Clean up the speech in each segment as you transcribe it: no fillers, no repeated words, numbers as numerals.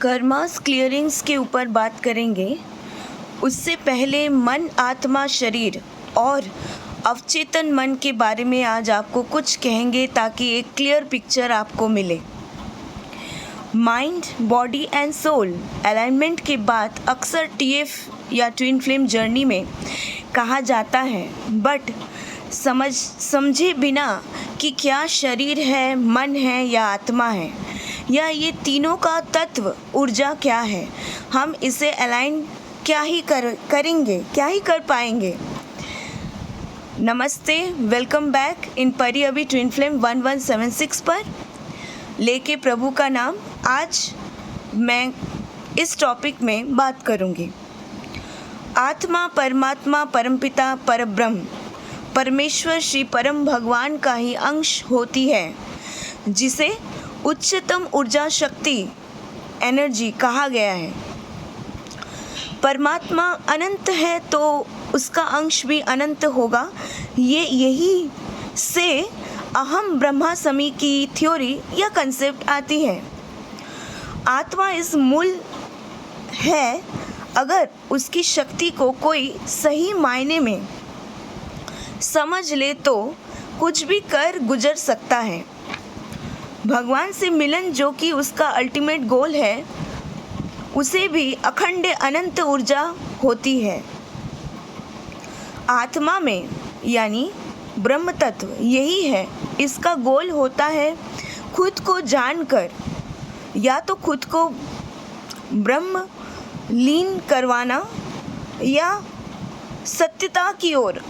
Karmas क्लियरिंग्स के ऊपर बात करेंगे। उससे पहले मन, आत्मा, शरीर और अवचेतन मन के बारे में आज आपको कुछ कहेंगे ताकि एक क्लियर पिक्चर आपको मिले। Mind, body and soul alignment के बाद अक्सर टीएफ या ट्विन फ्लेम जर्नी में कहा जाता है, बट समझे बिना कि क्या शरीर है, मन है या आत्मा है, या ये तीनों का तत्व ऊर्जा क्या है, हम इसे अलाइन क्या ही करेंगे, क्या ही कर पाएंगे। नमस्ते, वेलकम बैक इन परी अभी ट्विन फ्लेम 1176 पर लेके प्रभु का नाम। आज मैं इस टॉपिक में बात करूंगी। आत्मा परमात्मा, परमपिता, परब्रह्म, परमेश्वर श्री परम भगवान का ही अंश होती है, जिसे उच्चतम ऊर्जा शक्ति एनर्जी कहा गया है। परमात्मा अनंत है तो उसका अंश भी अनंत होगा। यही से अहम ब्रह्मास्मि की थ्योरी या कंसेप्ट आती है। आत्मा इस मूल है। अगर उसकी शक्ति को कोई सही मायने में समझ ले तो कुछ भी कर गुजर सकता है। भगवान से मिलन, जो कि उसका अल्टीमेट गोल है, उसे भी अखंड अनंत ऊर्जा होती है। आत्मा में यानी ब्रह्म तत्व यही है। इसका गोल होता है खुद को जानकर या तो खुद को ब्रह्म लीन करवाना या सत्यता की ओर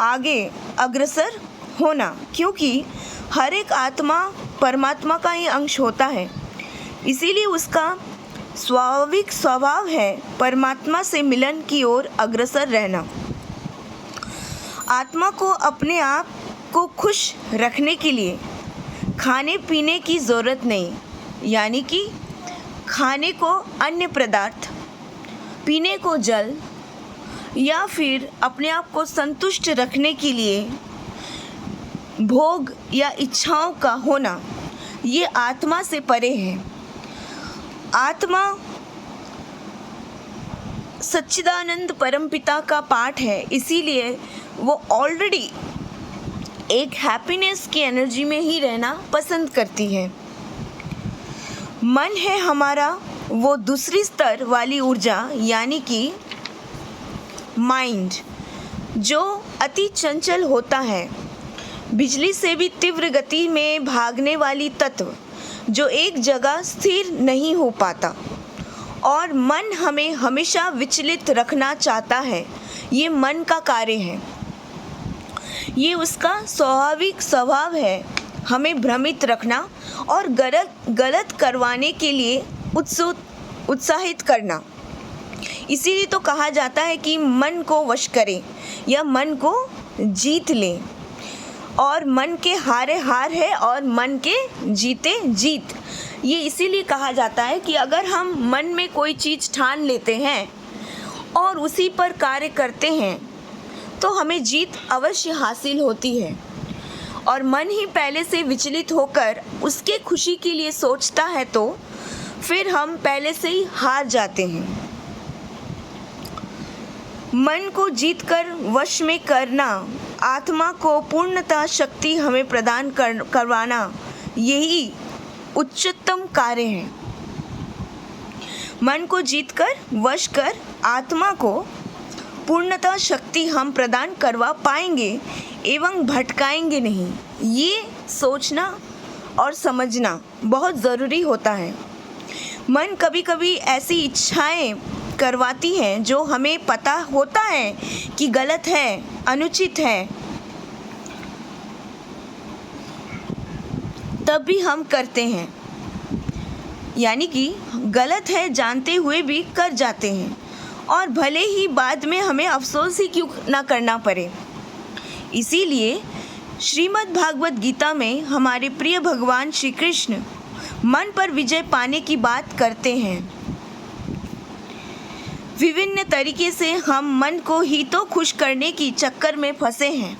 आगे अग्रसर होना, क्योंकि हर एक आत्मा परमात्मा का ही अंश होता है। इसीलिए उसका स्वाभाविक स्वभाव है परमात्मा से मिलन की ओर अग्रसर रहना। आत्मा को अपने आप को खुश रखने के लिए खाने पीने की ज़रूरत नहीं, यानी कि खाने को अन्य पदार्थ, पीने को जल, या फिर अपने आप को संतुष्ट रखने के लिए भोग या इच्छाओं का होना, ये आत्मा से परे है। आत्मा सच्चिदानंद परमपिता का पार्ट है, इसीलिए वो ऑलरेडी एक हैप्पीनेस की एनर्जी में ही रहना पसंद करती है। मन है हमारा वो दूसरी स्तर वाली ऊर्जा, यानी कि माइंड, जो अति चंचल होता है, बिजली से भी तीव्र गति में भागने वाली तत्व, जो एक जगह स्थिर नहीं हो पाता और मन हमें हमेशा विचलित रखना चाहता है। ये मन का कार्य है, ये उसका स्वाभाविक स्वभाव है, हमें भ्रमित रखना और गलत करवाने के लिए उत्साहित करना। इसीलिए तो कहा जाता है कि मन को वश करें या मन को जीत लें, और मन के हारे हार है और मन के जीते जीत। ये इसीलिए कहा जाता है कि अगर हम मन में कोई चीज़ ठान लेते हैं और उसी पर कार्य करते हैं तो हमें जीत अवश्य हासिल होती है। और मन ही पहले से विचलित होकर उसके खुशी के लिए सोचता है तो फिर हम पहले से ही हार जाते हैं। मन को जीतकर वश में करना, आत्मा को पूर्णतः शक्ति हमें प्रदान करवाना, यही उच्चतम कार्य है। मन को जीतकर वश कर आत्मा को पूर्णतः शक्ति हम प्रदान करवा पाएंगे एवं भटकाएंगे नहीं। ये सोचना और समझना बहुत ज़रूरी होता है। मन कभी कभी ऐसी इच्छाएं करवाती हैं जो हमें पता होता है कि गलत है, अनुचित है, तब भी हम करते हैं, यानी कि गलत है जानते हुए भी कर जाते हैं, और भले ही बाद में हमें अफसोस ही क्यों ना करना पड़े। इसीलिए श्रीमद् भागवत गीता में हमारे प्रिय भगवान श्री कृष्ण मन पर विजय पाने की बात करते हैं। विभिन्न तरीके से हम मन को ही तो खुश करने की चक्कर में फंसे हैं।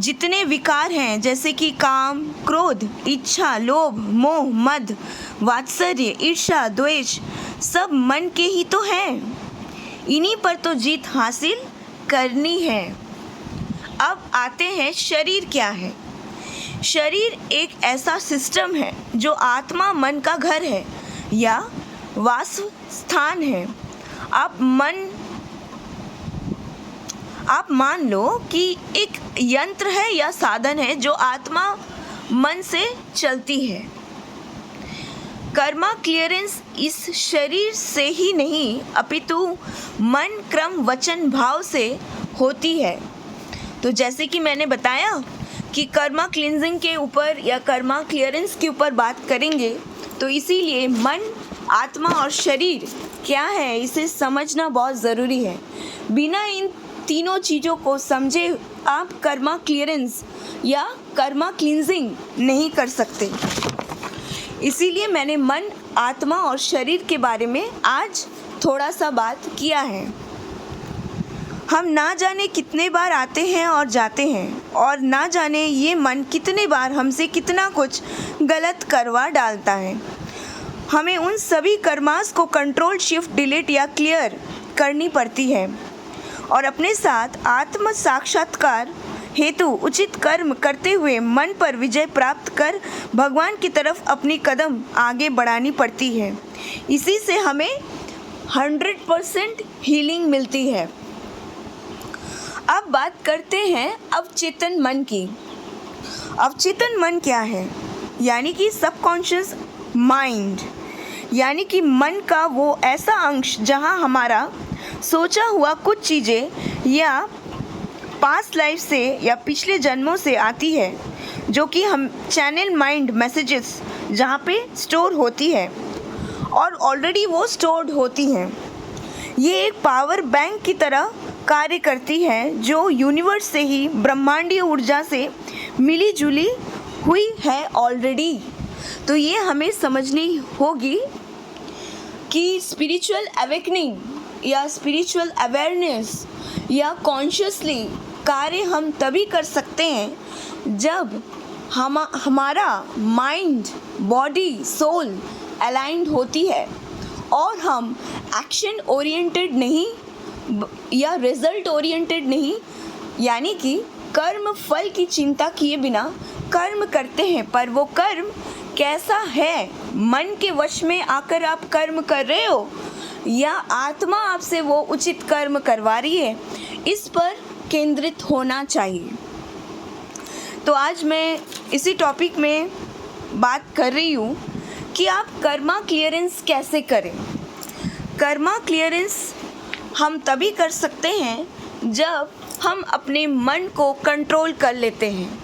जितने विकार हैं जैसे कि काम, क्रोध, इच्छा, लोभ, मोह, मद, वात्सल्य, ईर्ष्या, द्वेष, सब मन के ही तो हैं। इन्हीं पर तो जीत हासिल करनी है। अब आते हैं शरीर क्या है। शरीर एक ऐसा सिस्टम है जो आत्मा मन का घर है या वास स्थान है। आप मान लो कि एक यंत्र है या साधन है जो आत्मा मन से चलती है। कर्मा क्लियरेंस इस शरीर से ही नहीं अपितु मन, क्रम, वचन, भाव से होती है। तो जैसे कि मैंने बताया कि कर्मा क्लिनजिंग के ऊपर या कर्मा क्लियरेंस के ऊपर बात करेंगे, तो इसीलिए मन, आत्मा और शरीर क्या है इसे समझना बहुत ज़रूरी है। बिना इन तीनों चीज़ों को समझे आप कर्मा क्लियरेंस या कर्मा क्लिनजिंग नहीं कर सकते। इसीलिए मैंने मन, आत्मा और शरीर के बारे में आज थोड़ा सा बात किया है। हम ना जाने कितने बार आते हैं और जाते हैं और ना जाने ये मन कितने बार हमसे कितना कुछ गलत करवा डालता है। हमें उन सभी कर्मास को कंट्रोल, शिफ्ट, डिलीट या क्लियर करनी पड़ती है और अपने साथ आत्म साक्षात्कार हेतु उचित कर्म करते हुए मन पर विजय प्राप्त कर भगवान की तरफ अपनी कदम आगे बढ़ानी पड़ती है। इसी से हमें 100% हीलिंग मिलती है। अब बात करते हैं अवचेतन मन की। अवचेतन मन क्या है? यानी कि सबकॉन्शियस माइंड, यानी कि मन का वो ऐसा अंश जहाँ हमारा सोचा हुआ कुछ चीज़ें या पास्ट लाइफ से या पिछले जन्मों से आती है, जो कि हम चैनल माइंड मैसेजेस जहाँ पे स्टोर होती है और ऑलरेडी वो स्टोर्ड होती हैं। ये एक पावर बैंक की तरह कार्य करती है जो यूनिवर्स से ही ब्रह्मांडीय ऊर्जा से मिली जुली हुई है ऑलरेडी। तो ये हमें समझनी होगी कि स्पिरिचुअल अवेकनिंग या स्पिरिचुअल अवेयरनेस या कॉन्शियसली कार्य हम तभी कर सकते हैं जब हमारा माइंड, बॉडी, सोल अलाइंड होती है और हम एक्शन ओरिएंटेड नहीं या रिजल्ट ओरिएंटेड नहीं, यानी कि कर्म फल की चिंता किए बिना कर्म करते हैं। पर वो कर्म कैसा है, मन के वश में आकर आप कर्म कर रहे हो या आत्मा आपसे वो उचित कर्म करवा रही है, इस पर केंद्रित होना चाहिए। तो आज मैं इसी टॉपिक में बात कर रही हूँ कि आप कर्मा क्लियरेंस कैसे करें। कर्मा क्लियरेंस हम तभी कर सकते हैं जब हम अपने मन को कंट्रोल कर लेते हैं,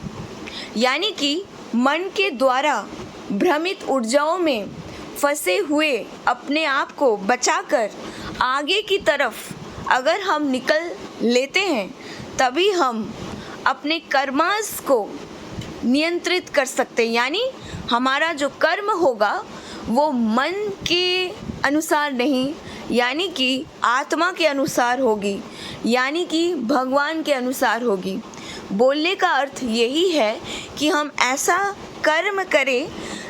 यानी कि मन के द्वारा भ्रमित ऊर्जाओं में फंसे हुए अपने आप को बचाकर आगे की तरफ अगर हम निकल लेते हैं, तभी हम अपने कर्मास को नियंत्रित कर सकते हैं। यानी हमारा जो कर्म होगा वो मन के अनुसार नहीं, यानी कि आत्मा के अनुसार होगी, यानी कि भगवान के अनुसार होगी। बोलने का अर्थ यही है कि हम ऐसा कर्म करें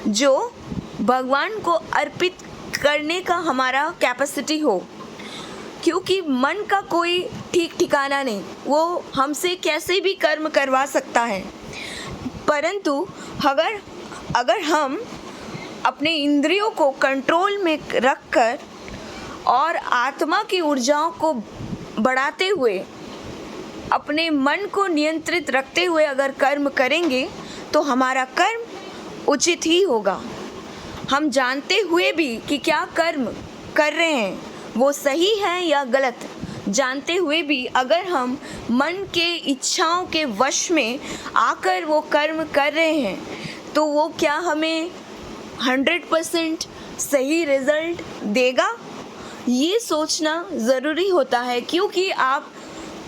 जो भगवान को अर्पित करने का हमारा कैपेसिटी हो, क्योंकि मन का कोई ठीक ठिकाना नहीं, वो हमसे कैसे भी कर्म करवा सकता है। परंतु अगर हम अपने इंद्रियों को कंट्रोल में रखकर और आत्मा की ऊर्जाओं को बढ़ाते हुए अपने मन को नियंत्रित रखते हुए अगर कर्म करेंगे तो हमारा कर्म उचित ही होगा। हम जानते हुए भी कि क्या कर्म कर रहे हैं वो सही है या गलत, जानते हुए भी अगर हम मन के इच्छाओं के वश में आकर वो कर्म कर रहे हैं तो वो क्या हमें 100% सही रिजल्ट देगा, ये सोचना ज़रूरी होता है। क्योंकि आप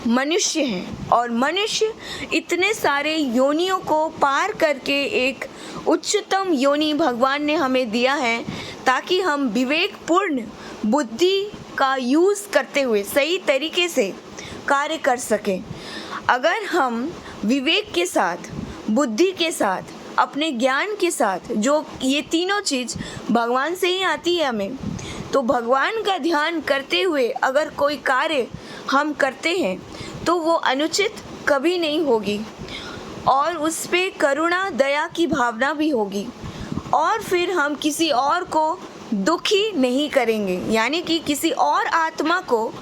मनुष्य हैं और मनुष्य इतने सारे योनियों को पार करके एक उच्चतम योनि भगवान ने हमें दिया है ताकि हम विवेकपूर्ण बुद्धि का यूज़ करते हुए सही तरीके से कार्य कर सकें। अगर हम विवेक के साथ, बुद्धि के साथ, अपने ज्ञान के साथ, जो ये तीनों चीज़ भगवान से ही आती है हमें, तो भगवान का ध्यान करते हुए अगर कोई कार्य हम करते हैं तो वो अनुचित कभी नहीं होगी और उस पे करुणा, दया की भावना भी होगी और फिर हम किसी और को दुखी नहीं करेंगे, यानी कि किसी और आत्मा को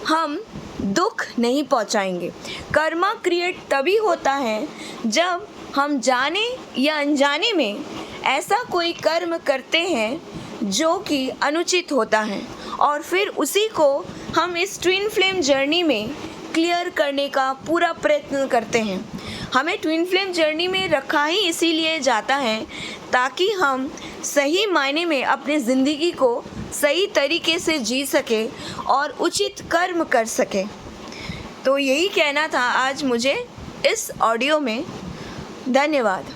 हम दुख नहीं पहुंचाएंगे। कर्मा क्रिएट तभी होता है जब हम जाने या अनजाने में ऐसा कोई कर्म करते हैं जो कि अनुचित होता है और फिर उसी को हम इस ट्विन फ्लेम जर्नी में क्लियर करने का पूरा प्रयत्न करते हैं। हमें ट्विन फ्लेम जर्नी में रखा ही इसीलिए जाता है ताकि हम सही मायने में अपने ज़िंदगी को सही तरीके से जी सके और उचित कर्म कर सके। तो यही कहना था आज मुझे इस ऑडियो में। धन्यवाद।